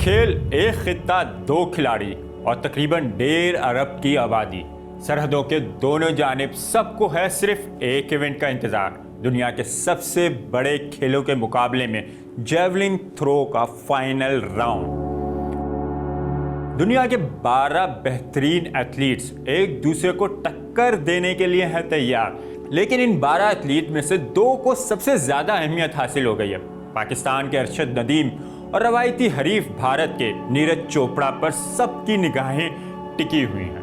खेल, एक खित्ता, दो खिलाड़ी और तकरीबन 1.5 अरब की आबादी। सरहदों के दोनों जानिब सबको है सिर्फ एक इवेंट का इंतजार। दुनिया के सबसे बड़े खेलों के मुकाबले में जेवलिन थ्रो का फाइनल राउंड। दुनिया के 12 बेहतरीन एथलीट्स एक दूसरे को टक्कर देने के लिए हैं तैयार, लेकिन इन 12 एथलीट में से 2 को सबसे ज्यादा अहमियत हासिल हो गई है। पाकिस्तान के अरशद नदीम और रवायती हरीफ भारत के नीरज चोपड़ा पर सबकी निगाहें टिकी हुई हैं।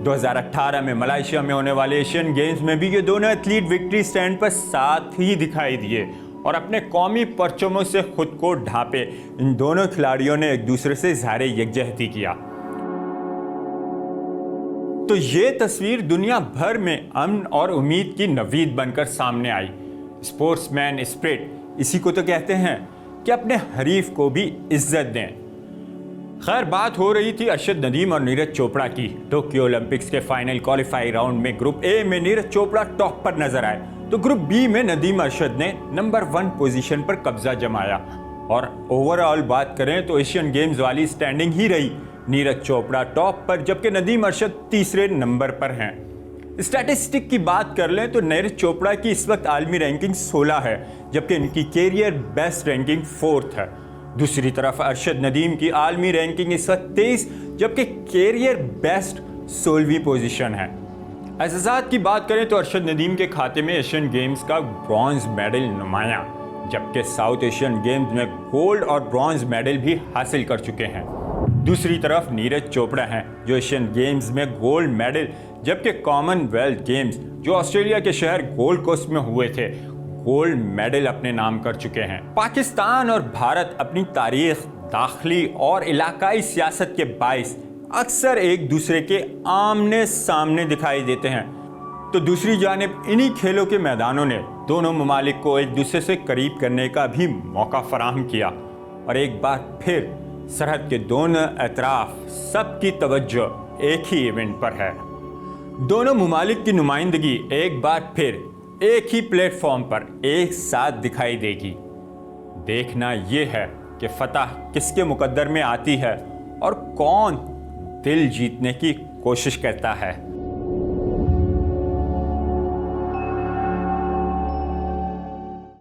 2018 में मलेशिया में होने वाले एशियन गेम्स में भी ये दोनों एथलीट विक्ट्री स्टैंड पर साथ ही दिखाई दिए और अपने कौमी परचमों से खुद को ढांपे। इन दोनों खिलाड़ियों ने एक दूसरे से इज़हार यकजहती किया। तो ये तस्वीर दुनिया भर में अमन और उम्मीद की नवीद बनकर सामने आई। स्पोर्ट्समैन स्पिरिट, इसी को तो कहते हैं कि अपने हरीफ को भी इज्जत दें। खैर, बात हो रही थी अरशद नदीम और नीरज चोपड़ा की। टोक्यो ओलंपिक्स के फाइनल क्वालिफाई राउंड में ग्रुप ए में नीरज चोपड़ा टॉप पर नजर आए, तो ग्रुप बी में नदीम अरशद ने नंबर 1 पोजीशन पर कब्जा जमाया। और ओवरऑल बात करें तो एशियन गेम्स वाली स्टैंडिंग ही रही। नीरज चोपड़ा टॉप पर, जबकि नदीम अरशद तीसरे नंबर पर हैं। स्टैटिस्टिक की बात कर लें तो नीरज चोपड़ा की इस वक्त आलमी रैंकिंग 16 है, जबकि इनकी कैरियर बेस्ट रैंकिंग 4th है। दूसरी तरफ अरशद नदीम की आलमी रैंकिंग इस वक्त 23, जबकि कैरियर बेस्ट 16वीं पोजीशन है। एजाज़ात की बात करें तो अरशद नदीम के खाते में एशियन गेम्स का ब्रॉन्ज मेडल नुमाया, जबकि साउथ एशियन गेम्स में गोल्ड और ब्रॉन्ज मेडल भी हासिल कर चुके हैं। दूसरी तरफ नीरज चोपड़ा हैं जो एशियन गेम्स में गोल्ड मेडल, जबकि कॉमनवेल्थ गेम्स जो ऑस्ट्रेलिया के शहर गोल्ड कोस्ट में हुए थे, गोल्ड मेडल अपने नाम कर चुके हैं। पाकिस्तान और भारत अपनी तारीख, दाखिली और इलाकाई सियासत के बाइस अक्सर एक दूसरे के आमने सामने दिखाई देते हैं। तो दूसरी जानिब इन्हीं खेलों के मैदानों ने दोनों ममालिक को एक दूसरे से करीब करने का भी मौका फराहम किया। और एक बार फिर सरहद के दोनों अतराफ सबकी तवज्जो एक ही इवेंट पर है। दोनों ममालिक की नुमाइंदगी एक बार फिर एक ही प्लेटफॉर्म पर एक साथ दिखाई देगी। देखना यह है कि फतह किसके मुकद्दर में आती है और कौन दिल जीतने की कोशिश करता है।